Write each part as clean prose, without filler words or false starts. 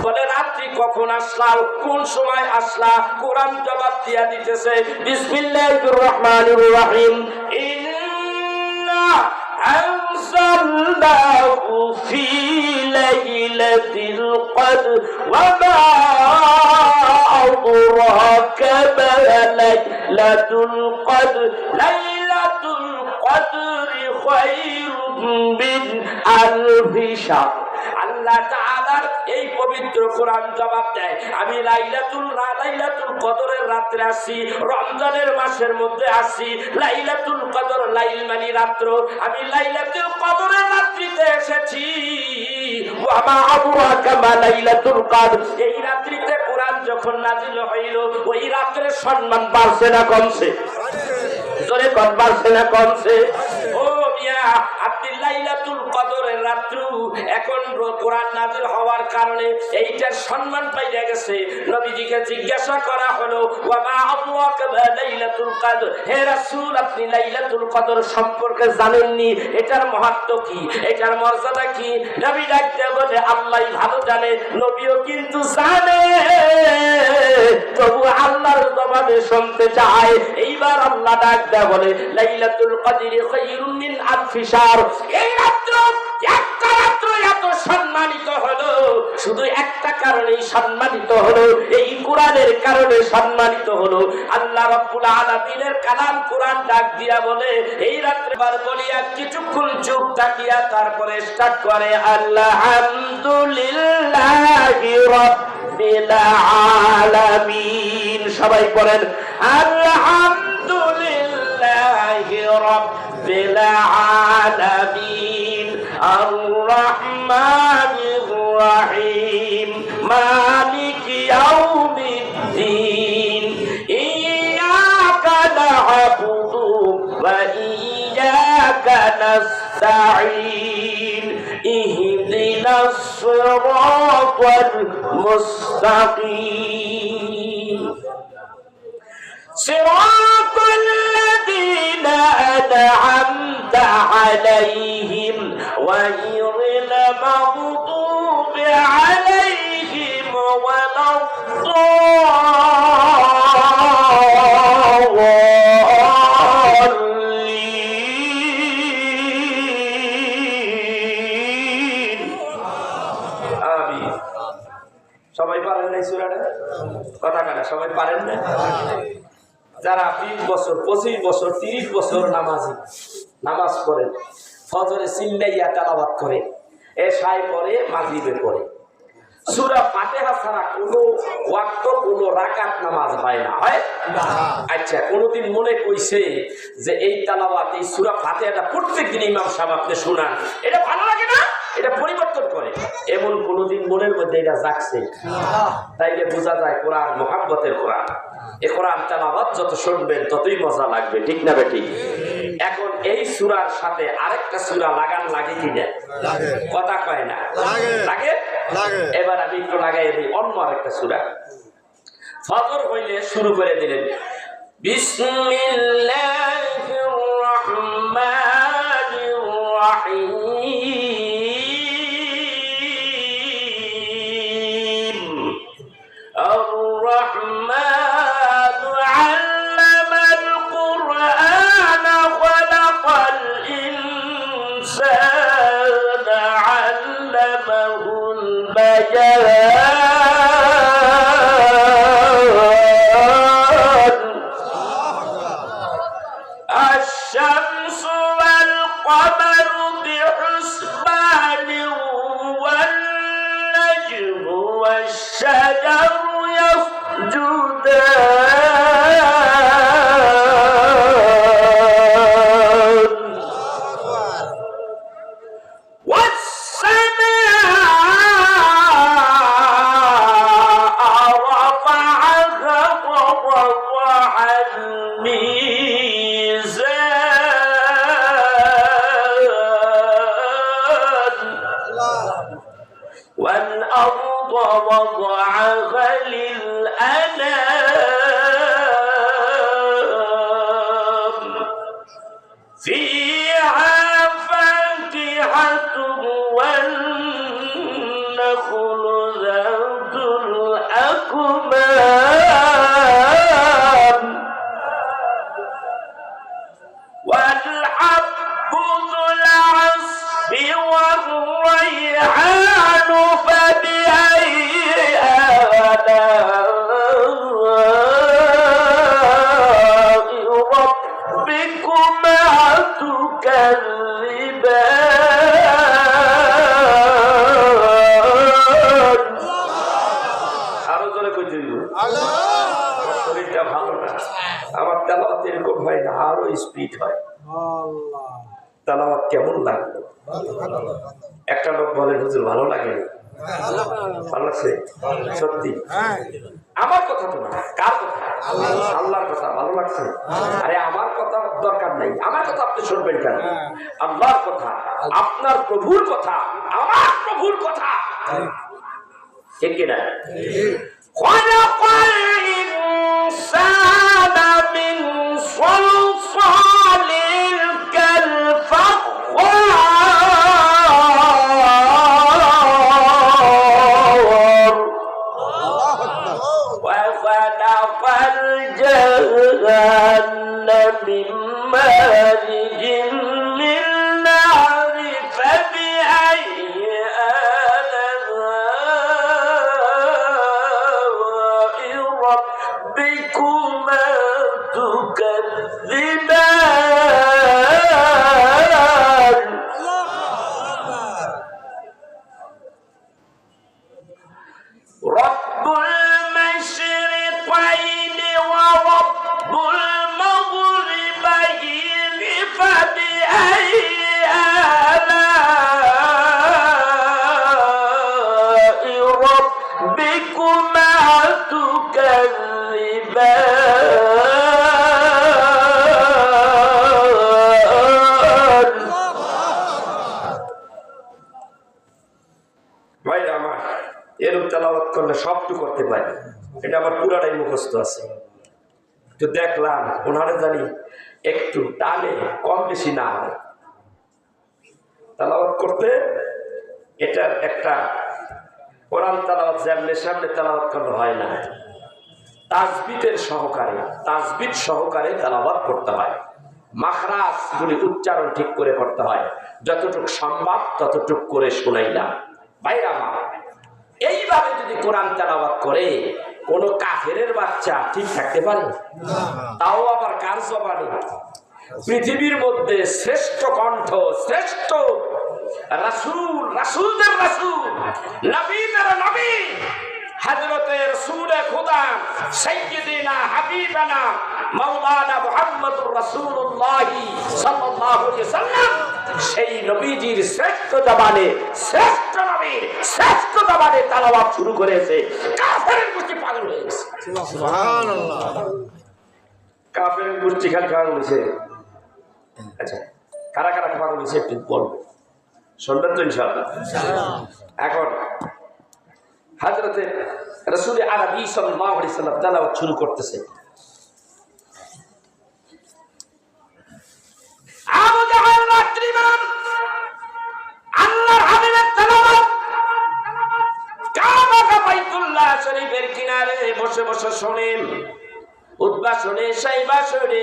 বলে রাত্রি কখন আসলা, কোন সময় আসলা? কোরআন জবাব দিয়া দিতেছে বিসমিল্লাহির রহমানির রহিম, ইন্না আনজালনাহু ফি লাইলাতিল কদর ওয়া মা আদরাকা মা লাইলাতুল কদর, লাইলাতুল কদরি খায়রুম মিন আলফি শাহর। আল্লাহ তাআলার এই পবিত্র কোরআন জবাব দেয়, আমি লাইলাতুল কদরের রাত্রে আসি, রমজানের মাসের মধ্যে আসি। লাইলাতুল কদর, লাইল মানে রাত্র, আমি লাইলাতুল কদরের রাত্রিতে এসেছি। ওয়া মা আদরাকা মা লাইলাতুল কদর, এই রাত্রিতে কোরআন যখন নাযিল হইল, ওই রাত্রের সম্মান বাড়ছে না কমছে? জোরে কোন বাড়ছে না কমছে? ও মিয়া, আপনি লাইলাতুল কদরের রাত্র এখন কোরআন নাযিল হওয়ার কারণে এইটার সম্মান পাইয়া গেছে। নবীজিকে জিজ্ঞাসা করা হলো, ওয়া মা আদরাকা মা লাইলাতুল কদর, হে রাসূল আপনি লাইলাতুল কদর সম্পর্কে জানেননি, এটার মাহাত্ম্য কি, এটার মর্যাদা কি? নবী ডাকতে বলে, আল্লাহই ভালো জানে, নবীও কিন্তু জানে, তবু আল্লাহর জবাবে শুনতে চায়। এইবার আল্লাহ ডাকতে বলে, লাইলাতুল কদরি খায়রুম মিন আলফি শাহর, এই রাত্র, একটা রাত্র এত সম্মানিত হলো, শুধু একটা কারণেই সম্মানিত হলো, এই কোরআনের কারণে সম্মানিত হলো। আল্লাহ রাব্বুল আলামিনের কালাম কোরআন ডাক দিয়া বলে, এই রাত্রে বার বলিয়া কিছুক্ষণ চুপ থাকিয়া তারপরে স্টার্ট করে, আলহামদুলিল্লাহি রাব্বিল আলামিন। সবাই পড়েন, আলহামদুলিল্লাহি রাব্বিল আলামিন, আর রহমানির রহিম, মালিক ইয়াউমিদ্দিন, ইয়্যাকা না'বুদু ওয়া ইয়্যাকা নাস্তাঈন, ইহদিনাস সিরাতাল মুস্তাকিম, সিরাতাল লাযীনা আন'আমতা আলাইহিম গায়রিল মাগদুবি আলাইহিম ওয়ালাদ-দাল্লিন। আমিন। সবাই পারেন না সূরাটা? কথা কাটা সবাই পারেন না? যারা 20 বছর 25 বছর 30 বছর নামাজ পড়েন, ফজরে চিল্লাইয়া তেলাওয়াত করে, এশায় পড়ে, মাগরিবে পড়ে, সূরা ফাতিহা ছাড়া কোনো ওয়াক্ত কোনো রাকাত নামাজ হয় না, হয় না? আচ্ছা, কোনদিন মনে কইছে যে এই তেলাওয়াত, এই সূরা ফাতিহাটা প্রত্যেকদিন ইমাম সাহেব আপনি শোনান, এটা ভালো লাগে না, এটা পরিবর্তন করে, এমন কোনদিন মনের মধ্যে এটা জাগছে? তাইলে বোঝা যায় কোরআন মুহাব্বতের কোরআন। এই কোরআন তেলাওয়াত যত শুনবেন ততই মজা লাগবে, ঠিক না বেঠিক? এখন এই সূরার সাথে আরেকটা সূরা লাগান লাগে কিনা? কথা কয় না, লাগে। এবার আমি একটু লাগাই দিই অন্য আরেকটা সূরা। ফজর হইলে শুরু করে দিলেন, বিসমিল্লাহির রহমানির রহিম, আর-রহমান আল্লামাল কুরআন খালাকাল ইনসানা আল্লামাহুল বায়ান, আশ-শামসু ওয়াল কমারু বিহুসবানিন ওয়াল নাজমু ওয়াশ-শাজারু ইয়াসজুদান, ওয়াস-সামাআ রাফা'আহা ওয়া ওয়াদa'আল মিজান, والأرض وضعها للأنام، فيها فاكهة والنخل ذات الريحان فبأي آلاء ربكما تكذبان আরো জোরে কইতে দিব শরীরটা ভালো না আমার তেলাওয়াত এরকম হয় না আরো স্পিড হয় তেলাওয়াত কেমন লাগলো একটা লোক বলেন হুজুর ভালো লাগে ভালো লাগছে সত্যি আমার কথা তো না কার কথা আল্লাহর কথা ভালো লাগছে আরে আমার কথা দরকার নাই আমার কথা আপনি শুনবেন কেন আল্লাহর কথা আপনার প্রভুর কথা আমার প্রভুর কথা ঠিক কিনা خلق الإنسان من صلصال كالفخار وخلق الجن من مارج من نار فبأي ربكما تكذبان رب المشرقين ورب المغربين فبأي آلاء ربكما সবটুকু করতে পারি এটা আমার পুরাটাই মুখস্থ আছে তো দেখলাম ওনারা জানি একটু টানে কম বেশি না হয় তেলাওয়াত করতে এটার একটা কোরআন তেলাওয়াত জানলে সামনে তেলাওয়াত করলে হয় না তাসবিদের সহকারে তেলাওয়াত করতে হয় মাখরাজ গুলি উচ্চারণ ঠিক করে করতে হয় যতটুকু সম্ভব ততটুকু করে শোনাইলাম ভাইরা মা এইভাবে যদি কোরআন তেলাওয়াত করে কোন কাফেরের বাচ্চা ঠিক থাকতে পারে তাও আবার কার জবানে পৃথিবীর মধ্যে শ্রেষ্ঠ কণ্ঠ শ্রেষ্ঠ রাসূলদের রাসূল নবীদের নবী হযরতে রাসূলে খুদা সাইয়্যিদিনা হাবিবানা মাওলানা মুহাম্মদুর রাসূলুল্লাহ সাল্লাল্লাহু আলাইহি ওয়াসাল্লাম সেই নবীজির শ্রেষ্ঠ জবানে শ্রেষ্ঠ নবীর শ্রেষ্ঠ জবানে তেলাওয়াত শুরু করেছে কাফেরের গোষ্ঠী পাগল হয়ে গেছে সুবহানাল্লাহ কাফেরের গোষ্ঠী খালি পাগল হয়েছে আচ্ছা কারা কারা পাগল হয়েছে একটু বলবো শুনবেন তো ইনশাআল্লাহ এখন হযরতে রাসূল আরবি সাল্লাল্লাহু আলাইহি ওয়াসাল্লাম তেলাওয়াত শুরু করতেছে আবু জাহেল রাত্রিবেলা আল্লাহর হাবিবের তেলাওয়াত কাবা বাইতুল্লাহ শরীফের কিনারে বসে বসে শুনেন উতবা শুনে সাইবা শুনে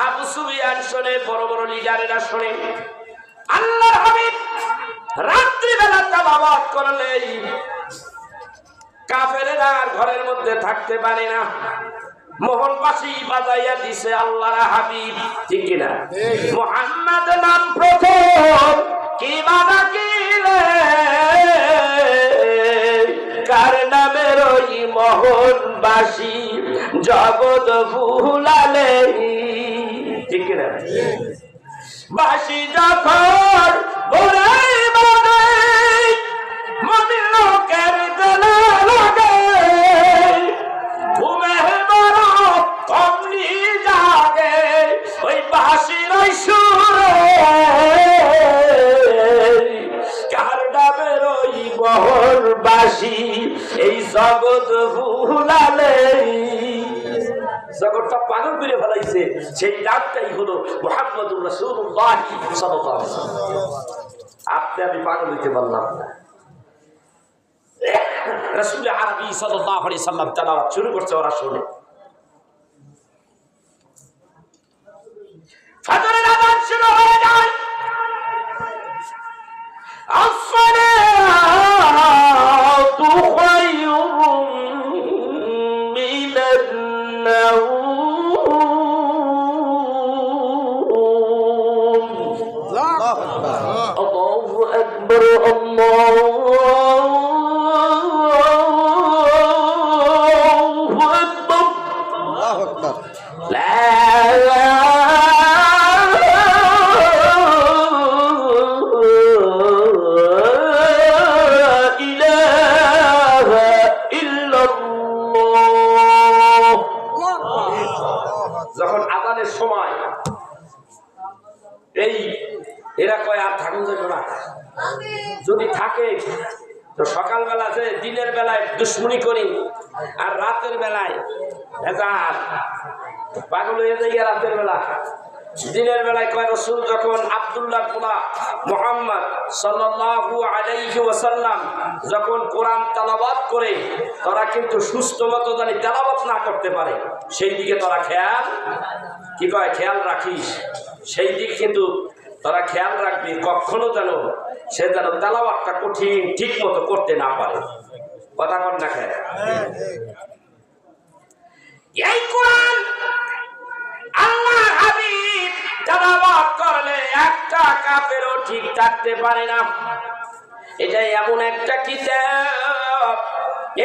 আবু সুফিয়ান শুনে বড় বড় লিডারেরা শুনে আল্লাহর হাবিব রাত্রিবেলা তেলাওয়াত করলেই কাফেরেরা ঘরের মধ্যে থাকতে পারে না মোহনবাসী বাজাইয়া দিছে আল্লাহর হাবিব ঠিক কিনা মুহাম্মদ নাম প্রথম কি বাজাকিলে কার নামের ওই মোহনবাসী জগৎ ভুলালে ঠিক কিনা বাসি যখন বলাই বাজাই মনে লোকের দলা লাগে ঘুমের বড় কমনি জাগে ওই বাসির ওই সুরে কার নামের ওই মোহনবাসী এই জগৎ ভুলালে জগৎটা পাগল করে ফেলাইছে সেই নামটাই হলো মুহাম্মদুর রাসূলুল্লাহ সাল্লাল্লাহু আলাইহি ওয়াসাল্লাম আপনি আমি পাগল হইতে পারলাম না রাসূল আরবি সাল্লাল্লাহু আলাইহি ওয়াসাল্লাম তেলাওয়াত শুরু করছে ওরা শুনে ফজরের আযান শুরু হয়ে যায় আসসালাতু খায়রুম মিনান নাওম। আল্লাহু আকবার, আল্লাহু আকবার, আল্লাহু আকবার। লা সময় এই এরা কয় আর থাকুন যাবে না, যদি থাকে তো সকালবেলা যে দিনের বেলায় দুশ্মনী করি আর রাতের বেলায় পাগল হয়ে যাই। রাতের বেলা দিনের বেলায় কয় রাসূল যখন আব্দুল্লাহ পোলা মুহাম্মদ সাল্লাল্লাহু আলাইহি ওয়াসাল্লাম যখন কোরআন তেলাওয়াত করে তারা কিন্তু সুস্থ মতো জানি তেলাওয়াত না করতে পারে, সেই দিকে তারা খেয়াল কি কয় খেয়াল রাখিস, সেই দিক কিন্তু তারা খেয়াল রাখবি কখনো যেন সে যেন তেলাওয়াতটা কঠিন ঠিক মতো করতে না পারে। কথা কন না খেয়াল। এই কোরআন আল্লাহর হাবিব তেলাওয়াত করলে একটা কাফেরও ঠিক থাকতে পারে না। এটা এমন একটা কিতাব,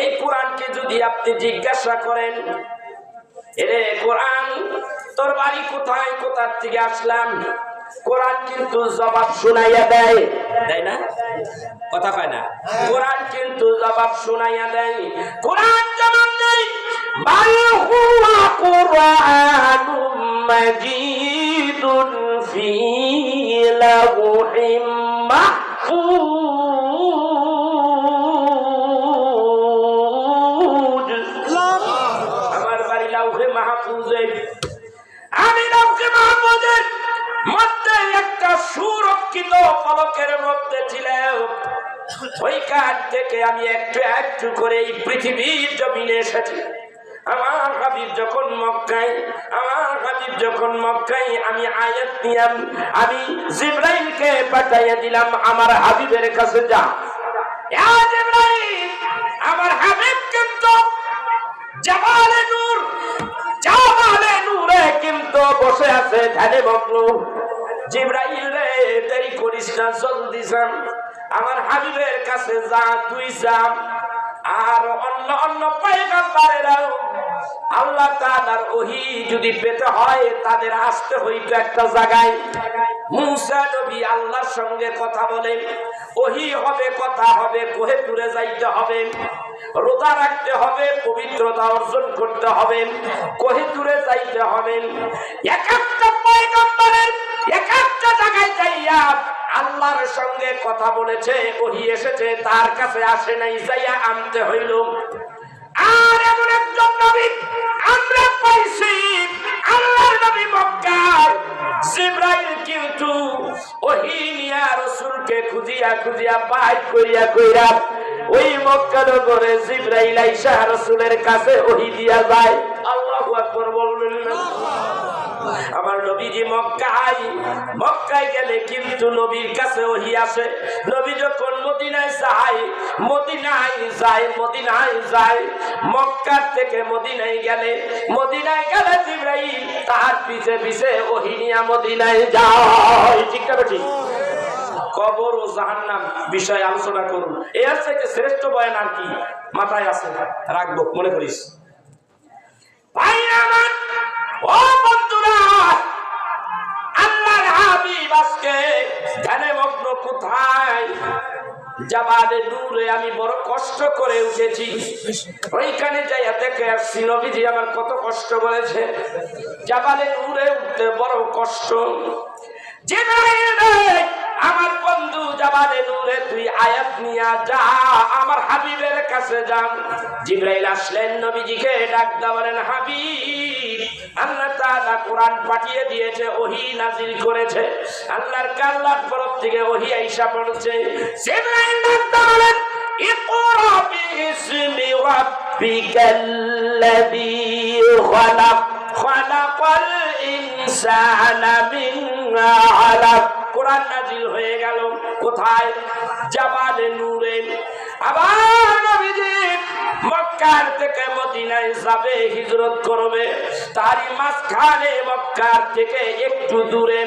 এই কোরআনকে যদি আপনি জিজ্ঞাসা করেন, এরে কোরআন তোর বাড়ি কোথায়, কোথার থেকে আসলাম, কোরআন কিন্তু জবাব শুনাইয়া দেয়, তাই না? কথা কয় না? কোরআন কিন্তু জবাব শুনাইয়া দেয়। কোরআন জবাব দেয়, বাল হুয়া কুরআনুম মাজিদুন ফি লাওহিম মাহফুজ। আমার বাড়ি লাওহে মাহফুজে, আমি লাওহে মাহফুজের মধ্যে একটা সুরক্ষিত ফলকের মধ্যে ছিলাম। ওইখান থেকে আমি একটু একটু করে এই পৃথিবীর জমিনে এসেছি। আমার হাবিব যখন মক্কায়, আমি আয়াত নিলাম, আমি জিবরাইলকে পাঠাইয়া দিলাম আমার হাবিবের কাছে, যা জিবরাইল আমার হাবিব কিন্তু জাবালে নূরে কিন্তু বসে আছে ধ্যানে মগ্ন। জিবরাইল রে দেরি করিস না, জলদি যা আমার হাবিবের কাছে যা, তুই যা। আর অন্য পয়গম্বরেরাও আল্লাহ তাআলার ওহী যদি পেতে হয় তাদের আসতে হইতো একটা জায়গায়। মুসা নবী আল্লাহর সঙ্গে কথা বলেন, ওহী হবে, কথা হবে, কোহে তুরে যাইতে হবে, রোজা রাখতে হবে, পবিত্রতা অর্জন করতে হবে, কোহে তুরে যাইতে হবে। এক একটা পয়গম্বরের এক একটা জায়গায় যাইয়া আল্লাহর সঙ্গে কথা বলেছে, ওহী এসেছে, তার কাছে আসে নাই, যাইয়া আনতে হইল। আর এমন একজন নবী আমরা পাইছি, আল্লাহর নবী মক্কায়। জিবরাইল কিন্তু ওহী নিয়া রাসূলকে খুঁজিয়া বাইর কইরা ওই মক্কা নগরে জিবরাইল আইসা রাসূলের কাছে ওহী দিয়া যায়। আল্লাহু আকবার বলবেন না? আমার নবীজি মক্কায় গেলে কিন্তু নবীর কাছে ওহী আসে। নবী যখন মদিনায় যায়, মক্কা থেকে মদিনায় গেলে জিবরাইল তার পিছে পিছে ওহী নিয়ে মদিনায় যায়। ঠিক না ঠিক? কবর ও জাহান্নাম বিষয়ে আলোচনা করুন, এর থেকে শ্রেষ্ঠ বয়ান আর কি মাথায় আছে রাখবো, মনে করিস ভাই আমার। ও বন্ধুরা, আল্লাহর হাবিব আজকে ধ্যানে মগ্ন কোথায়? জাবালে নূরে আমি বড় কষ্ট করে উঠেছি, ওইখানে যাইয়া দেখে আসছি নবীজি আমার কত কষ্ট বলেছে। জাবালে নূরে উঠতে বড় কষ্ট। আমার বন্ধু জাবালে নূরে তুই আয়াত নিয়া যা, আমার হাবিবের কাছে যান। জিবরাইল আসলেন, নবীজিকে ডাক দা, বলেন হাবিব, আল্লাহ তাআলা কোরআন পাঠিয়ে দিয়েছে, ওহী নাজিল করেছে, আল্লাহর কাল্লার তরফ থেকে ওহী আইসা পড়ছে। জিবরাইল ডাক দা বলেন, ইকরা বিইসমি রাব্বিকাল্লাযী খালাক, খালাকাল ইনসানা মিন আলাক। কোরআন নাজিল হয়ে গেল কোথায়? জাবালে নূরে। আবার নবীজি মক্কার থেকে মদিনায় যাবে, হিজরত করবে। তারই মাঝখানে মক্কার থেকে একটু দূরে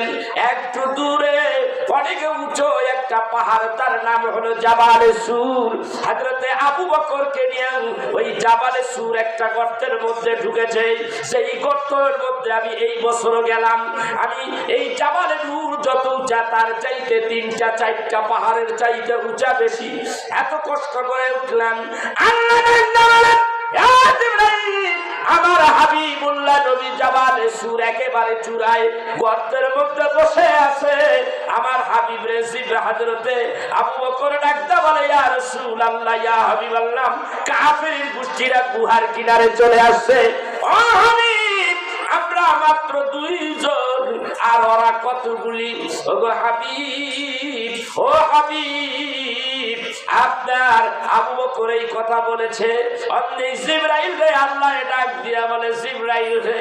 অনেক উঁচু একটা পাহাড়, তার নাম হলো জাবালে সুর। হযরতে আবু বকরকে নিয়ে ওই জাবালে সুর একটা গর্তের মধ্যে ঢুকেছে। সেই গর্তের মধ্যে আমি এই বছর গেলাম। আমি এই জাবালে নূর যত উঁচা, তার চাইতে 3টা 4টা পাহাড়ের চাইতে উঁচা বেশি। এত কষ্ট করে উঠলাম। আমার হাবিবুল্লাহ নবী জাবালে সুর একেবারে চূড়ায় গর্তের মধ্যে বসে আছে। আমার হাবিব রেসিব হযরতে আবু বকর ডাকতে বলে, ইয়া রাসূলুল্লাহ, ইয়া হাবিবাল্লাহ, কাফের গোষ্ঠীরা গুহার কিনারে চলে আসছে। ও হাবিব, আমরা মাত্র 2 জন, আর ওরা কতগুলি? ও হাবিব, ও হাবিব, আপনার আবু বকর এই কথা বলেছে। অমনি জিবরাইল রে আল্লাহ ডাক দিয়া বলে, জিবরাইল রে,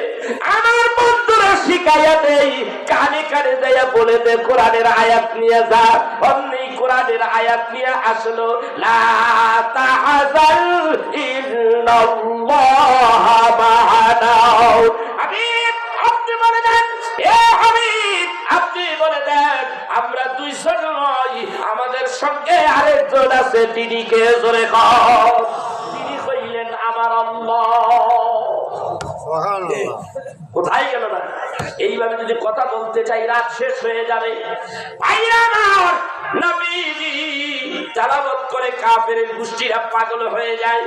আমার বন্ধুরা শিখাইয়া দেই, কানে কানে দেয়া বলে দে কোরআনের আয়াত নিয়ে যা। অমনি কোরআনের আয়াত নিয়ে আসলো, লা তাহাজাল ইন্নাল্লাহ মা'ানা। হাবিব, আপনি বলে দেন, এ হাবিব, আপনি বলে দেন, আমরা 2 জন নই, আমাদের সঙ্গে আরেকজন আছে। তিনি কে? জোরে কর। তিনি কইলেন আমার আল্লাহ। সুবহানাল্লাহ। কোথায় গেল না? এইভাবে যদি কথা বলতে চাই রাত শেষ হয়ে যাবে। ভাইরা আমার, নবীজি তেলাওয়াত করে কাফের গোষ্ঠীরা পাগল হয়ে যায়।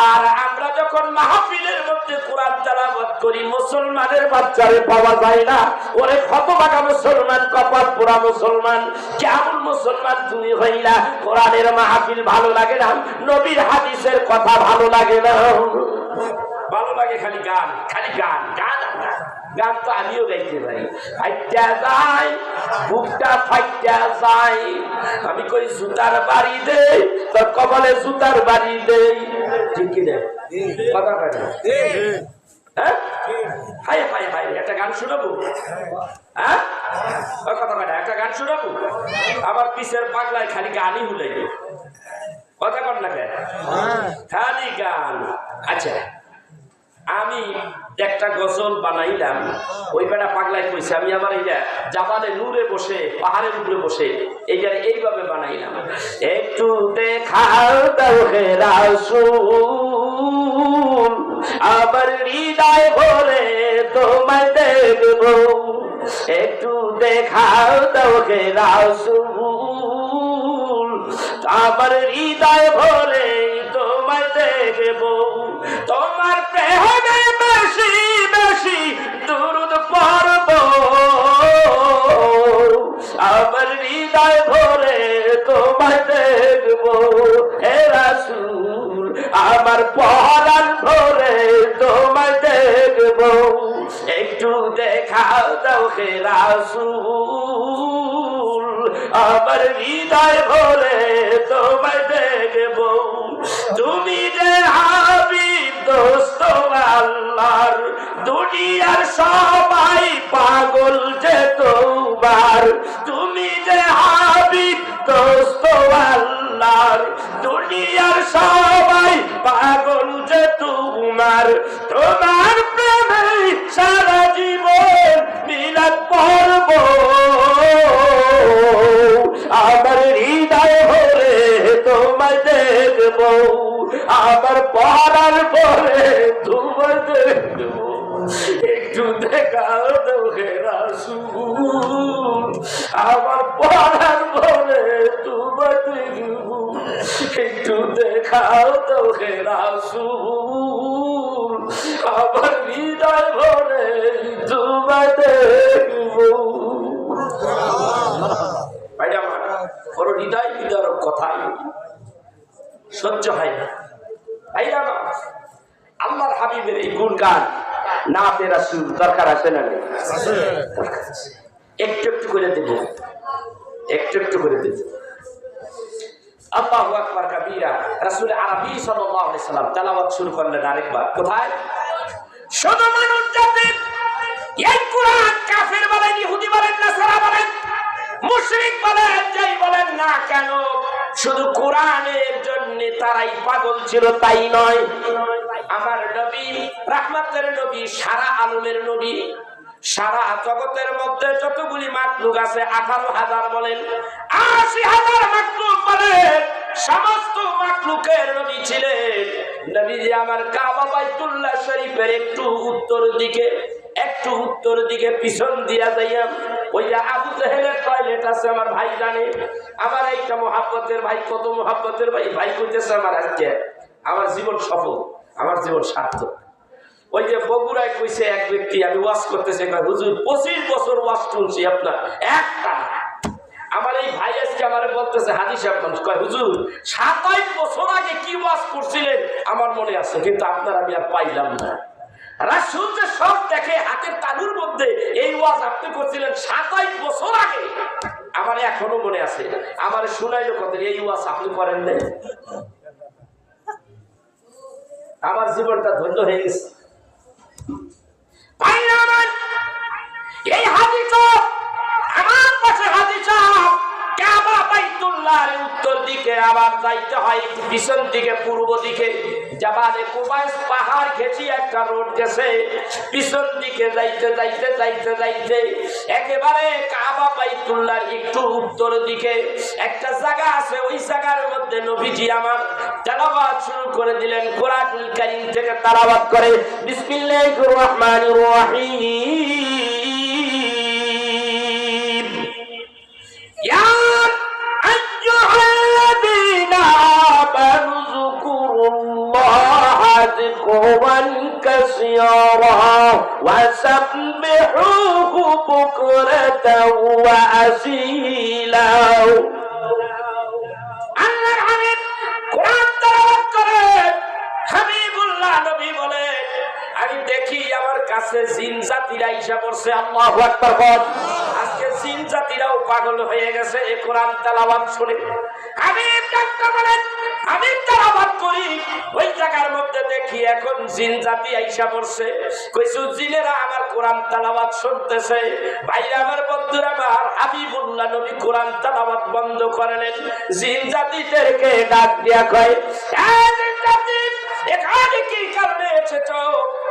আর আমরা যখন মাহফিলের মধ্যে কোরআন তেলাওয়াত করি, মুসলমানের বাচ্চারে পাওয়া যায় না। ওরে হতভাগা মুসলমান, কপাল পোড়া মুসলমান, কেমন মুসলমান তুমি হইলা? কোরআনের মাহফিল ভালো লাগে না, নবীর হাদিসের কথা ভালো লাগে না, ভালো লাগে খালি গান, খালি গান গান গান। তো আমিও গাইতে পারি, ফাইটা যায় বুকটা, ফাইটা যায়। আমি কই জুতার বাড়ি দে, তোর কপালে জুতার বাড়ি দে। ঠিক কি না? কথা কয় না? হ্যাঁ, হাই হাই হাই, একটা গান শোনাবো? হ্যাঁ, কথা কয় না? একটা গান শোনাবো? আমার পিছের পাগলায় খালি গানই হুলে, কথা কর না কেন? খালি গান। আচ্ছা, আমি একটা গজল বানাইলাম, ওই বেটা পাগলায় কইছে আমি আমার এইটা জাবালে নূরে বসে, পাহাড়ের উপরে বসে এইটা এইভাবে বানাইলাম। একটু দেখাও দাও হে রাসূল, আমার হৃদয় ভরে তোমায় দেখবো। একটু দেখাও দাও হে রাসূল, আমার হৃদয় ভরে তোমায় দেখবো। তোমার প্রেমে বেশি বেশি দুরূদ পড়ব, আমার হৃদয় ভরে তোমায় দেখবো। হে রাসূল, আমার পরাণ ভরে তোমায় দেখবো। একটু দেখাও দাও হে রাসূল, আমার হৃদয় ভরে তোমায় দেখবো। তুমি যে হাবিব দোস্ত আল্লাহর, দুনিয়ার সবাই পাগল যে তোমার। তুমি যে হাবিব দোস্ত আল্লাহর, দুনিয়ার সবাই পাগল যে তোমার। তোমার প্রেমে সারা জীবন মিলাদ পড়ব, আমার হৃদয় ভরে তোমায় দেখবো। আমার পরাণ ভরে তোমায় দেখবো। একটু দেখাও দাও হে রাসূল, আমার পরাণ ভরে তোমায় দেখবো। একটু দেখাও দাও হে রাসূল, আমার হৃদয় ভরে তোমায় দেখবো। ভাইরা আমার, বড় হৃদয় বিদারক কথা সহ্য হয় না। ভাইরা আমার, আল্লাহর হাবিবের এই গুণগান নাতে রাসূল দরকার আছে না? একটু একটু করে দেব, একটু একটু করে দেব। আল্লাহু আকবার কাবীরা। রাসূল আরবি সাল্লাল্লাহু আলাইহি সাল্লাম তেলাওয়াত শুরু করলেন আরেকবার। কোথায়? শুধু মানুষ জাতি এই কোরআন কাফির বলেন, ইহুদি বলেন, নাসারা বলেন, মুশরিক বলেন, যাই বলেন না কেন, শুধু কোরআনের জন্য তারাই পাগল ছিল তাই নয়, আমার নবী রাহমাতের নবী, সারা আলমের নবী, সারা জগতের মধ্যে যতগুলি মাখলুক আছে 18,000 বলেন, 80,000 মাখলুক বলেন, সমস্ত মাখলুকের নবী ছিলেন। নবীজি আমার কাবা বাইতুল্লাহ শরীফের একটু উত্তর দিকে পিছন দিয়া যাইয়া ওই যে আবু জেহেলের টয়লেট আছে, আমার ভাই জানে, আমার এইটা মোহাব্বতের ভাই, কত মোহাব্বতের ভাই, ভাই কইতেছে আমার আজকে আমার জীবন সফল, আমার জীবন সার্থক। ওই যে বগুড়ায় কইছে এক ব্যক্তি, আমি ওয়াজ করতেছি, হুজুর 25 বছর ওয়াজ শুনছি আপনার একটা। আমার এই ভাই আজকে আমারে বলতেছে হাজি সাহেব, কয় হুজুর 27 বছর আগে কি ওয়াজ করছিলেন আমার মনে আছে, কিন্তু আপনার আমি আর পাইলাম না। রাসূল যে সব দেখে হাতের তালুর মধ্যে, এই ওয়াজ আপনি করছিলেন 27 বছর আগে, আমার এখনো মনে আছে। আমার শুনাইলো কত, এই ওয়াজ আপনি করেন নাই। আমার জীবনটা ধন্য হয়ে গেছে। এই হাজি চক, আমার পাশে হাজি চক, কাবা বাইতুল্লাহর উত্তর দিকে আবার যাইতে হয় পিছন দিকে, পূর্ব দিকে জাবালে কুবাইস পাহাড় ঘেঁচি একটা রোড গেছে, পিছন দিকে যাইতে যাইতে যাইতে যাইতে একেবারে কাবা বাইতুল্লাহর একটু উত্তর দিকে একটা জায়গা আছে, ওই জায়গার মধ্যে নবীজি আমার তেলাওয়াত শুরু করে দিলেন, কোরআনুল কারীম থেকে তেলাওয়াত করে, বিসমিল্লাহির রহমানির রহিম, ইয়া আইয়ুহাল্লাযীনা আমানু যকুরুল্লাহা যিকরান কাসীরা ওয়া সাব্বিহুহু বুকরাতাও ওয়া আসীলা। আল্লাহর হাবিব কোরআন তেলাওয়াত করে, হাবিবুল্লাহ নবী বলে, আমি দেখি আমার কাছে জিন জাতিরা আইসা পড়ছে। আল্লাহু আকবার বল। আজকে জিন জাতিরাও পাগল হয়ে গেছে এই কোরআন তেলাওয়াত শুনে। হাবিব ডাক্তার বলেন, আমি তেলাওয়াত করি, ওই জায়গার মধ্যে দেখি এখন জিন জাতি আইসা পড়ছে। কইছু জিনেরা আমার কোরআন তেলাওয়াত শুনতেছে। ভাইরা আমার, বন্ধুরা আমার, হাবিবুল্লাহ নবী কোরআন তেলাওয়াত বন্ধ করলেন। জিন জাতিদেরকে ডাক দিয়া কয়, এই জিন জাতি, এখানে কি কারণে এসেছো?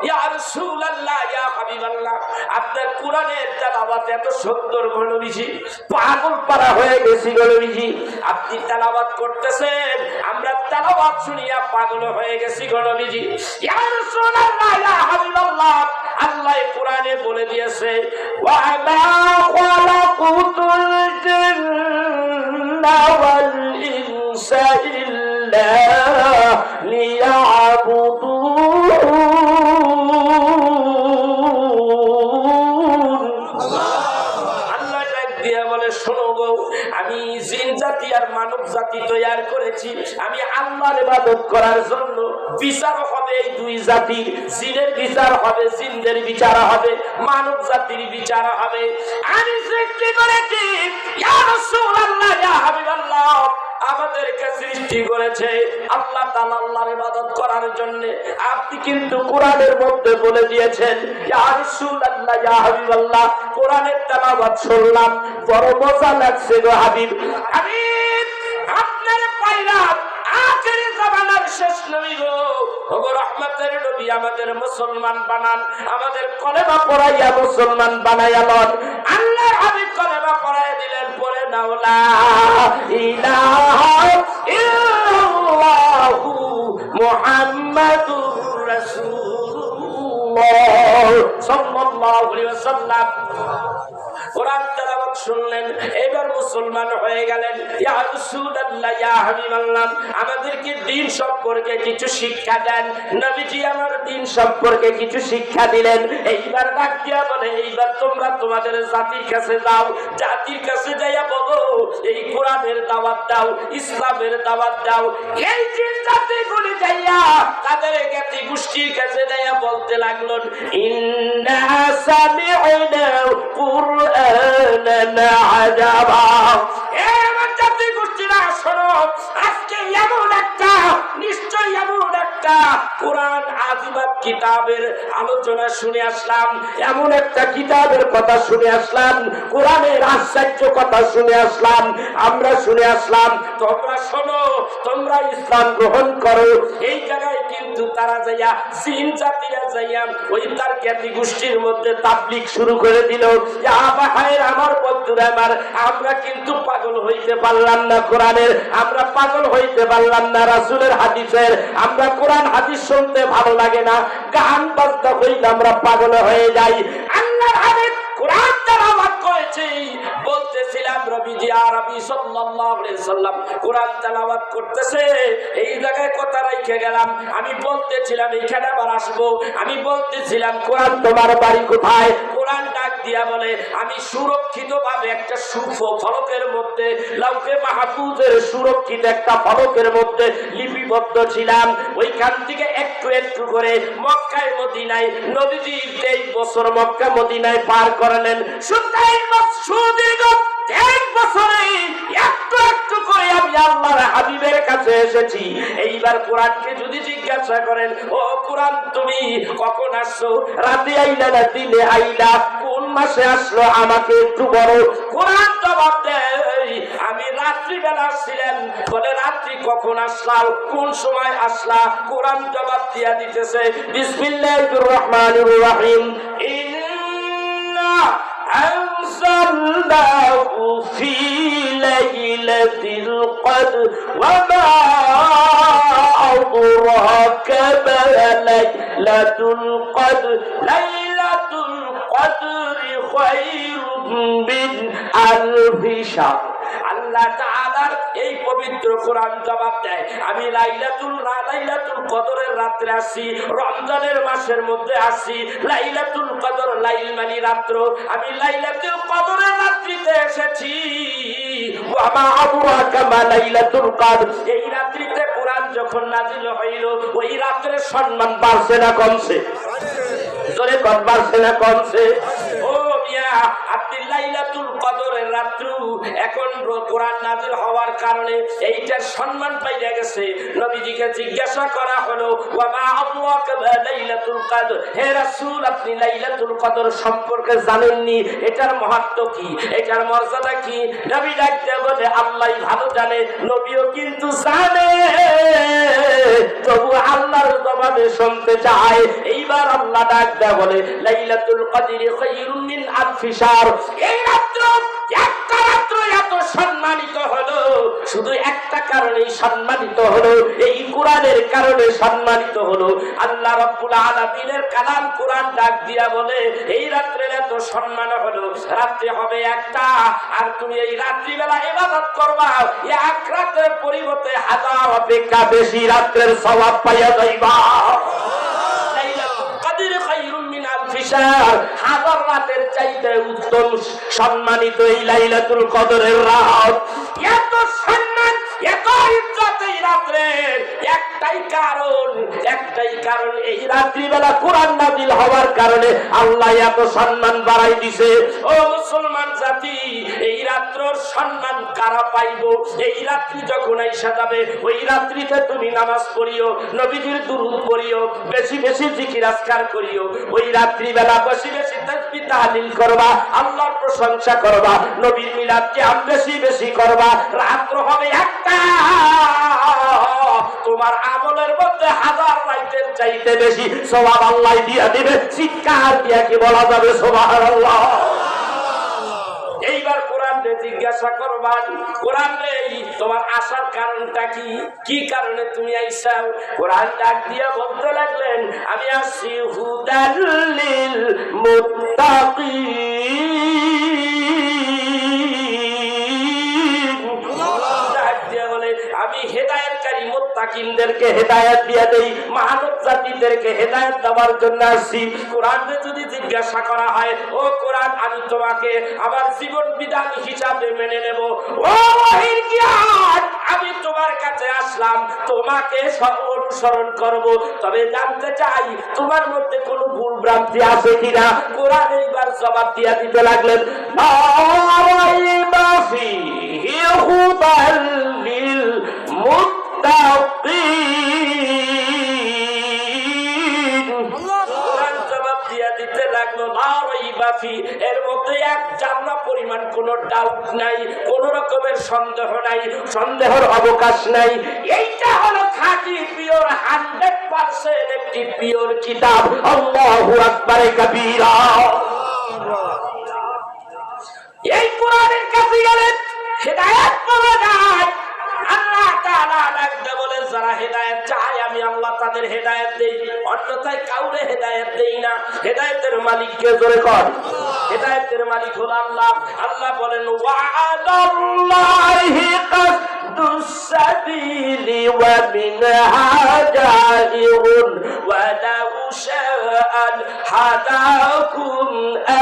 ইয়া রাসূলুল্লাহ, ইয়া হাবিবাল্লাহ, আপনার কোরআনের তেলাওয়াত এত সুন্দর গো নবীজি, পাগল পারা হয়ে গেছি গো নবীজি, আপনি তেলাওয়াত করতেছেন, আমরা তেলাওয়াত শুনিয়া পাগল হয়ে গেছি গো নবীজি। ইয়া রাসূলুল্লাহ, ইয়া হাবিবাল্লাহ, আল্লাহ কোরআনে বলে দিয়েছে, ওয়া মা খালাকুতুল জিন্না ওয়াল ইনসা ইল্লা আমি জিন জাতি আর মানব জাতি তৈরি করেছি, আমি আল্লাহর ইবাদত করার জন্য। বিচার হবে এই দুই জাতির, জিনের বিচার হবে, জিনদের বিচার হবে, মানব জাতির বিচার হবে। আমি সৃষ্টি করেছি, ইয়া রাসূলুল্লাহ, ইয়া হাবিবাল্লাহ, আমাদেরকে সৃষ্টি করেছে আল্লাহ তাআলা আল্লাহর ইবাদত করার জন্য। আপনি কিন্তু কোরআনের মধ্যে বলে দিয়েছেন, ইয়া রাসূলুল্লাহ, ইয়া হাবিবাল্লাহ, কোরআনের তেলাওয়াত শুনলাম, বড় মজা লাগছে গো হাবিব। হাবিব, আপনার পাইলাম আখেরি জামানার শেষ নবী গো, ওগো রহমতের নবী, আমাদের মুসলমান বানান, আমাদের কলেমা পড়াইয়া মুসলমান বানাইয়া লন। আল্লাহর হাবিব কলেমা পড়াইয়া দিলেন, পড়ে নাও লা ইলাহা ইল্লাল্লাহু মুহাম্মাদুর রাসূলুল্লাহ সাল্লাল্লাহু আলাইহি ওয়াসাল্লাম। কোরআন তেলাওয়াত শুনলেন, এবার মুসলমান হয়ে গেলেন। ইয়া রাসূলুল্লাহ, ইয়া হাবিবাল্লাহ, আমাদেরকে দ্বীন সম্পর্কে কিছু শিক্ষা দেন। নবীজি আমার দ্বীন সম্পর্কে কিছু শিক্ষা দিলেন। এইবার ডাক দিয়া বলে, এইবার তোমরা তোমাদের জাতির কাছে যাও, জাতির কাছে যাইয়া বলো এই কোরআনের দাওয়াত দাও, ইসলামের দাওয়াত দাও। এই যে জাতিগুলি যাইয়া তাদের জ্ঞাতি গোষ্ঠীর কাছে যাইয়া বলতে লাগলো, ইন্না সামি'না কুরআনান আজাবা। আমার জাতি গোষ্ঠীরা শোনো, আজকে এমন একটা, নিশ্চয় এমন একটা একটা কোরআন আজিবাত কিতাবের আলোচনা শুনে আসলাম, এমন একটা কিতাবের কথা শুনে আসলাম, কোরআনের আশ্চর্য কথা শুনে আসলাম। আমরা শুনে আসলাম, তোমরা শোনো, তোমরা ইসলাম গ্রহণ করো। এই জায়গায় কিন্তু তারা যাইয়া জিন জাতিরা যাইয়া ওই তার জ্ঞাতি গোষ্ঠীর মধ্যে তাবলীগ শুরু করে দিল। আমার বন্ধুরা আমার, আমরা কিন্তু পাগল হইতে পারলাম না কোরআনের, আমরা পাগল হইতে পারলাম না রাসূলের হাদিসের। আমরা কোরআন হাদিস শুনতে ভালো লাগে না, গান বাজনা হইলে আমরা পাগল হয়ে যাই। আল্লাহর হাবিব কোরআন তেলাওয়াত করেছে, বলতেছিলাম নবীজি আরবি সাল্লাল্লাহু আলাইহি সাল্লাম কোরআন তেলাওয়াত করতেছে, এই জায়গায় কথা রাখে গেলাম। আমি বলতেছিলাম এইখানে আবার আসবো, আমি বলতেছিলাম কোরআন তোমার বাড়ি কোথায়? কোরআন ডাক দিয়া বলে আমি সুরক্ষিতভাবে একটা ফলকের মধ্যে, লাউহে মাহফুজের সুরক্ষিত একটা ফলকের মধ্যে লিপিবদ্ধ ছিলাম। ওইখান থেকে একটু একটু করে মক্কায় মদিনায় নবীজি 23 বছর মক্কা মদিনায় পার করলেন। সুদীর্ঘ 23 বছরে একটু একটু করে আমি আল্লাহর হাবিবের কাছে এসেছি। এইবার কোরআনকে যদি জিজ্ঞাসা করেন, ও কোরআন তুমি কখন আসছো? রাতে আইলা না দিনে আইলা? কোন মাসে আসলো আমাকে একটু বলো। কোরআন জবাব দেয়, আমি রাত্রি বেলা আসছিলাম। বলে রাত্রি কখন আসলা? কোন সময় আসলা? কোরআন জবাব দিয়া দিতেছে, বিসমিল্লাহির রহমানির রহিম, ইন্না আনজালনাহু ফি লাইলাতিল কদর ওয়া মা আদরাকা মা লাইলাতুল কদর লাইলাতুল কদরি খায়রুম মিন আলফি শাহর। আল্লাহ তাআলার এই পবিত্র কোরআন জবাব দেয়, আমি লাইলাতুল কদরের রাত্রে আসি, রমজানের মাসের মধ্যে আসি। লাইলাতুল কদর, লাইল মানে রাত্র, আমি লাইলাতুল কদরের রাত্রিতে এসেছি। ওয়া মা আদরাকা মা লাইলাতুল কদর, এই রাত্রিতে কোরআন যখন নাজিল হইল, ওই রাত্রের সম্মান বাড়ছে না কমছে? জোরে কর, বাড়ছে না কমছে? ও মিয়া, আপনি লাইলাতুল কদরের রাত্র, এখন কোরআন নাজিল হওয়ার কারণে এইটার সম্মান পাইয়া গেছে। নবীজিকে জিজ্ঞাসা করা হলো, ওয়া মা আদরাকা মা লাইলাতুল কদর, হে রাসূল আপনি লাইলাতুল কদর সম্পর্কে জানেননি, এটার মাহাত্ম্য কি, এটার মর্যাদা কি? নবী ডাকতে বলে আল্লাহই ভালো জানে, নবীও কিন্তু জানে, তবু আল্লাহর জবানে শুনতে চায়। এইবার আল্লাহ ডাকতে বলে লাইলাতুল কদরি খায়রুম মিন আলফি শাহর। এই রাত্র, একটা রাত্র এত সম্মানিত হলো, শুধু একটা কারণেই সম্মানিত হলো, এই কোরআনের কারণে সম্মানিত হলো। আল্লাহ রাব্বুল আলামিনের কালাম কোরআন ডাক দিয়া বলে এই রাত্রের এত সম্মান হলো, রাত্রি হবে একটা, আর তুমি এই রাত্রিবেলা ইবাদত করবা, এক রাতের পরিবর্তে 1000 অপেক্ষা বেশি রাত্রের সওয়াব পাইয়া যাইবা। হাজার রাতের চাইতে উত্তম সম্মানিত এই লাইলাতুল কদরের রাত। এত সম্মান, এত ইজ্জত এই রাত্রের একটাই কারণ, এই রাত্রিবেলা কোরআন নাজিল হওয়ার কারণে আল্লাহ এত সম্মান বাড়াই দিছে। ও মুসলমান জাতি, এই রাত্রের সম্মান কারা পাইব? এই রাত্রি যখন আইসা যাবে, ওই রাত্রিতে তুমি নামাজ পড়িও, নবীজির দুরূদ পড়িও, বেশি বেশি জিকির আজকার করিও। ওই রাত্রিবেলা বেশি বেশি তাসবিহ তাহলিল করবা, আল্লাহর প্রশংসা করবা, নবীর মিলাদ কিয়াম বেশি বেশি করবা। রাত্র হবে একটা, তোমার আমলের মধ্যে 1000 রাতের চাইতে বেশি সওয়াব আল্লাহ দিয়া দিবে। চিৎকার দিয়া কি বলা যাবে সুবহানাল্লাহ? এইবার কোরআন রে জিজ্ঞাসা করবান, কোরআন রে তোমার আসার কারণটা কি, কি কারণে তুমি আইসাও? কোরআন ডাক দিয়া বলতে লাগলেন, আমি আসছি হুদাল লিল মুত্তাকিন। ডাক দিয়া বলে আমি হেদায়েতকারী মুত্তাকিনদেরকে হেদায়েত দিয়া দেই, মানব জাতিদেরকে হেদায়েত দেওয়ার জন্য আসছি। কোরআনে যদি জিজ্ঞাসা করা হয়, ও কোরআন আমি তোমাকে আমার জীবন বিধান হিসাবে মেনে নেব, ও ওহীর জ্ঞান আমি তোমার কাছে আসলাম, তোমাকে অনুসরণ করব, তবে জানতে চাই তোমার মধ্যে কোনো ভুল ভ্রান্তি আছে কিনা। কোরআন এইবার জবাব দিয়া দিতে লাগলেন, হুদাল লিল মুত্তাকিন। সাক্ষী, এর মধ্যে এক জান্নাত পরিমাণ কোনো ডাউট নাই, কোনো রকমের সন্দেহ নাই, সন্দেহের অবকাশ নাই। এইটা হলো খাঁটি পিওর 100% একটি পিওর কিতাব। আল্লাহু আকবার কাবীরা। এই কোরআনের কাছে গেলে হেদায়েত পাওয়া যায়। আল্লাহ তাআলা ডাকতে বলে যারা হেদায়েত চায় আমি আল্লাহ তাদের হেদায়েত দেই, অন্যথায় কাউরে হেদায়েত দেই না। হেদায়েতের মালিক কে? জোরে কর। হেদায়েতের মালিক হলো আল্লাহ। আল্লাহ বলেন ওয়া'আলাল্লাহি কাসদুস সাবিলি ওয়া মিনহা জাইরুন ওয়া লাউ শাআ হাদাকুম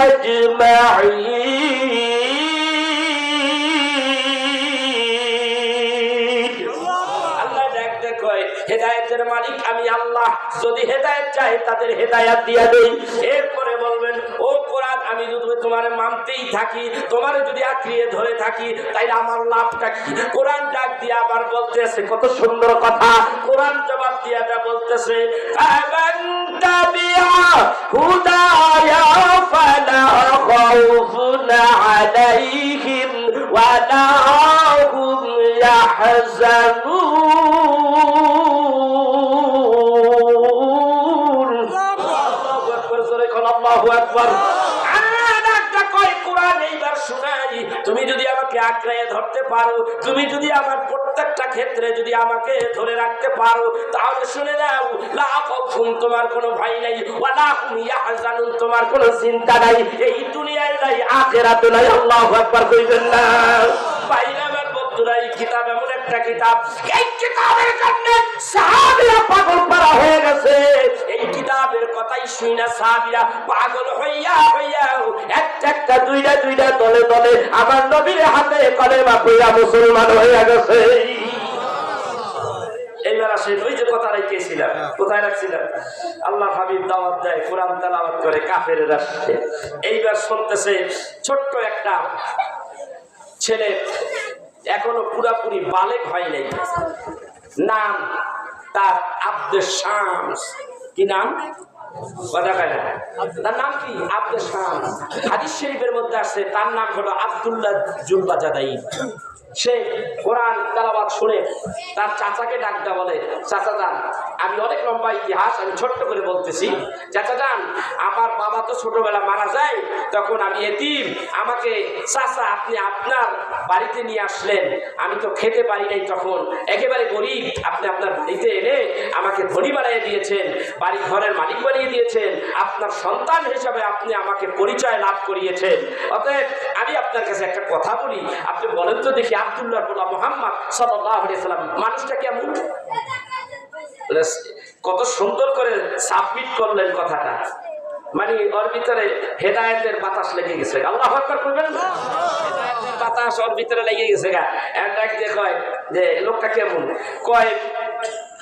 আজমাঈন। হেদায়েতের মালিক আমি আল্লাহ, যদি হেদায়েত চাই তাদের হেদায়েত দিয়া দেই। এরপরে বলবেন ও কোরআন আমি যদি তোমারে মানতেই থাকি, তোমারে যদি আঁকড়িয়ে ধরে থাকি, তাইলে আমার লাভটা কি? কোরআন ডাক দিয়া আবার বলতেছে, কত সুন্দর কথা। কোরআন জবাব দিয়া বলতেছে ফামান তাবিআ হুদায়া ফালা খাউফুন আলাইহিম ওয়া লা হুম ইয়াহজানুন। আল্লাহু আকবার, জোরে বল আল্লাহু আকবার। তুমি যদি আমাকে আঁকড়ে ধরতে পারো, তুমি যদি আমার প্রত্যেকটা ক্ষেত্রে যদি আমাকে ধরে রাখতে পারো, তাহলে শুনে নাও লা খাউফুন, তোমার কোনো ভয় নাই, ওয়া লা হুম ইয়াহজানুন, তোমার কোনো চিন্তা নাই। এই দুনিয়ায় নাই, আখিরাতে নাই। আল্লাহু আকবার কইবেন না? বাইরে আমার বন্ধুরা, এই কিতাব এমন একটা কিতাব, এই কিতাবের জন্য সাহাবীরা পাগল পারা হয়ে গেছে। এই কিতাবের কথাই শুনে সাহাবীরা পাগল হইয়া একটা দুইটা দলে দলে আমার নবীর হাতে কলেমা পড়া মুসলমান হয়ে গেছে। এইবার আসেন ওই যে কথা রাখিয়েছিলাম, কোথায় রাখছিলাম? আল্লাহ হাবিব দাওয়াত দেয়, কোরআন তেলাওয়াত করে কাফেরের রাষ্ট্রে। এইবার শুনতেছে ছোট্ট একটা ছেলে, এখনো পুরাপুরি বালেগ হয় নাই, নাম তার আব্দুস শামস। কি নাম? তার নাম কি? আব্দুস শামস। হাদিস শরীফের মধ্যে আছে তার নাম হলো আব্দুল্লাহ জুলবাজাদাই। সে কোরআন তেলাওয়াত শুনে তার চাচাকে ডাকটা বলে, চাচা যান, আমি অনেক লম্বা ইতিহাস আমি ছোট্ট করে বলতেছি। চাচা যান, আমার বাবা তো ছোটবেলা মারা যায়, তখন আমি এতিম, আমাকে চাচা আপনি আপনার বাড়িতে নিয়ে আসলেন, আমি তো খেতে পারি নাই, তখন একেবারে গরিব, আপনি আপনার বাড়িতে এনে আমাকে ধনী বানিয়ে দিয়েছেন, বাড়ি ঘরের মালিক বানিয়ে দিয়েছেন, আপনার সন্তান হিসাবে আপনি আমাকে পরিচয় লাভ করিয়েছেন। অতএব আমি আপনার কাছে একটা কথা বলি, আপনি বলেন তো দেখি আব্দুল্লাহ বলা মুহাম্মদ সাল্লাল্লাহু আলাইহি সাল্লাম মানুষটা কেমন? কত সুন্দর করে সাবমিট করলেন কথাটা, মানে ওর ভিতরে হেদায়েতের বাতাস লেগে গেছে। আল্লাহু আকবার করবেন না? হেদায়েতের বাতাস ওর ভিতরে লেগে গেছে গা। এক যে কয় যে লোকটা কেমন? কয়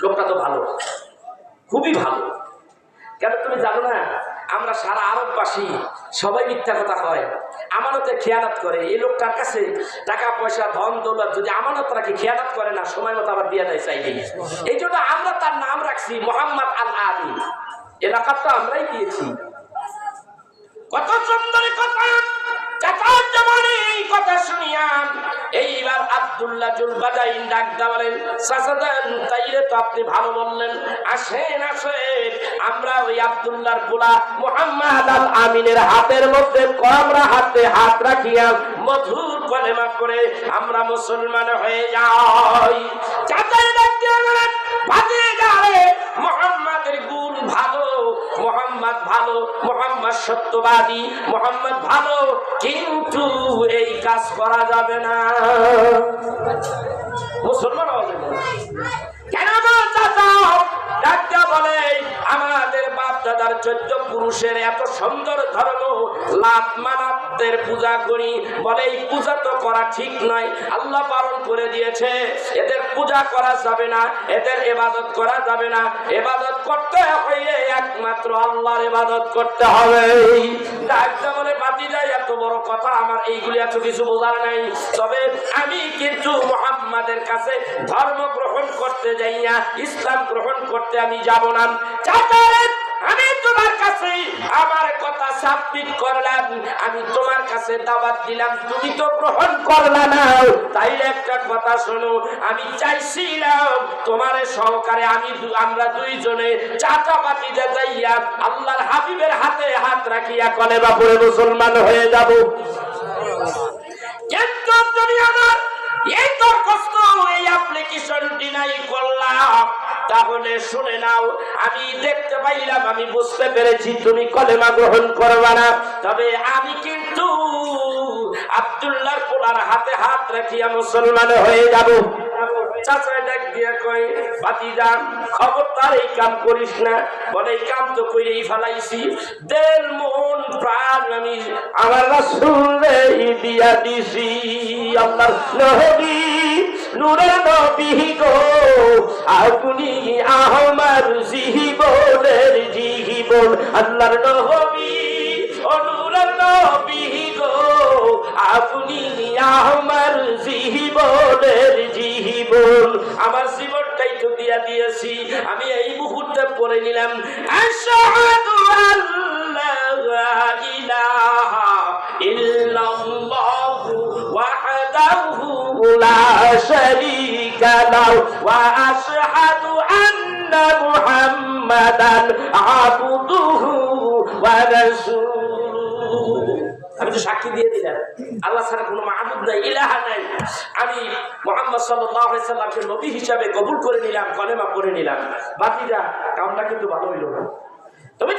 লোকটা তো ভালো, খুবই ভালো। কেন তুমি জানো না, আমরা সারা আরববাসী সবাই মিথ্যা কথা কয়, আমানতের খেয়ানত করে। এই লোকটার কাছে টাকা পয়সা ধন দৌলত যদি আমানত রাখি, খেয়ানত করে না, সময় মতো আবার দিয়ে দেয় চাইলেই। এই জন্য আমরা তার নাম রাখছি মুহাম্মদ আল আমিন। এলাকাটা আমরাই দিয়েছি। কত সুন্দর কথা, চাচার জমানে এই কথা শুনিয়া এইবার আব্দুল্লাহ জুলবাজাইন ডাকদা বলেন, চাচাদান তাইলে তো আপনি ভালো বললেন, আসেন আসেন, আমরা ওই আব্দুল্লাহর পোলা মুহাম্মদ আল আমিনের হাতের মধ্যে আমরা হাতে হাত রাখিয়া মধুর কলেমা করে আমরা মুসলমান হয়ে যাই। চাচার ডাকতে বলেন, ভাতিজা রে, মুহাম্মাদের গুণ ভালো, মুহাম্মদ ভালো, মুহাম্মদ সত্যবাদী, মুহাম্মদ ভালো, কিন্তু এই কাজ করা যাবে না, মুসলমান হওয়া যাবে না। কেন চাচা ডাক্তার বলে, আমাদের বাপ দাদার 14 পুরুষের এত সুন্দর ধর্ম, লাত মানাতের পূজা করি, বলে এই পূজা তো করা ঠিক নয়, আল্লাহ বারণ করে দিয়েছে, এদের পূজা করা যাবে না, এদের ইবাদত করা যাবে না, ইবাদত করতে হইলে একমাত্র আল্লাহর ইবাদত করতে হবে। ডাক্তার বলে, ভাতিজা এত বড় কথা আমার এইগুলি এত কিছু বোঝার নাই, তবে আমি কিন্তু মুহাম্মাদের কাছে ধর্ম গ্রহণ করতে যাই না, ইসলাম গ্রহণ করতে আমি যাব না। চাচা আমি তোমার কাছে কাছে আমার কথা সাবমিট করলাম, আমি তোমার কাছে দাওয়াত দিলাম, তুমি তো গ্রহণ করলা না। তাইলে একটা কথা শোনো, আমি চাইছিলাম তোমার সহকারে আমরা দুইজনে চাচা ভাতিজা যাইয়া আল্লাহর হাবিবের হাতে হাত রাখিয়া কলেমা পড়ে মুসলমান হয়ে যাব। কিন্তু দুনিয়ার এই দরখাস্ত, এই অ্যাপ্লিকেশন ডিনাই করলাম। তাহলে শুনে নাও, আমি দেখতে পাইলাম, আমি বুঝতে পেরেছি তুমি কলেমা গ্রহণ করবা না। তবে আমি কিন্তু আব্দুল্লাহর পোলার হাতে হাত রাখিয়া মুসলমান হয়ে যাব। চাচা ডাক দিয়া কয়, ভাতিজা খবরদার এই কাম করিস না। বলে এই কাম তো কইরেই ফেলাইছি, দিল মন প্রাণ আমি আমার রাসূলে দিয়া দিছি। আল্লাহর নবী নূরে নবী গো, আপনি আমার জীবনের জীবন। আল্লাহর নবী ও নূরে নবী গো, আপনি আমার জীবনের জীবন। আমার জীবনটাই তো দিয়া দিয়েছি। আমি এই মুহূর্তে পড়ে নিলাম, আশহাদু আল্লা ইলাহা ইল্লাল্লাহু ওয়াহদাহু লা শারীকা লাহু ওয়া আশহাদু আন্না মুহাম্মাদান আবদুহু ওয়া রাসূলুহু। আমি তো সাক্ষী দিয়ে দিলাম আল্লাহ ছাড়া কোনো মাবুদ নাই, ইলাহা নাই। আমি মুহাম্মদ সাল্লাল্লাহু আলাইহি সাল্লামকে নবী হিসাবে কবুল করে নিলাম, কলেমা পড়ে নিলাম। ভাতিজা, কামটা কিন্তু ভালো হইল না। তুমি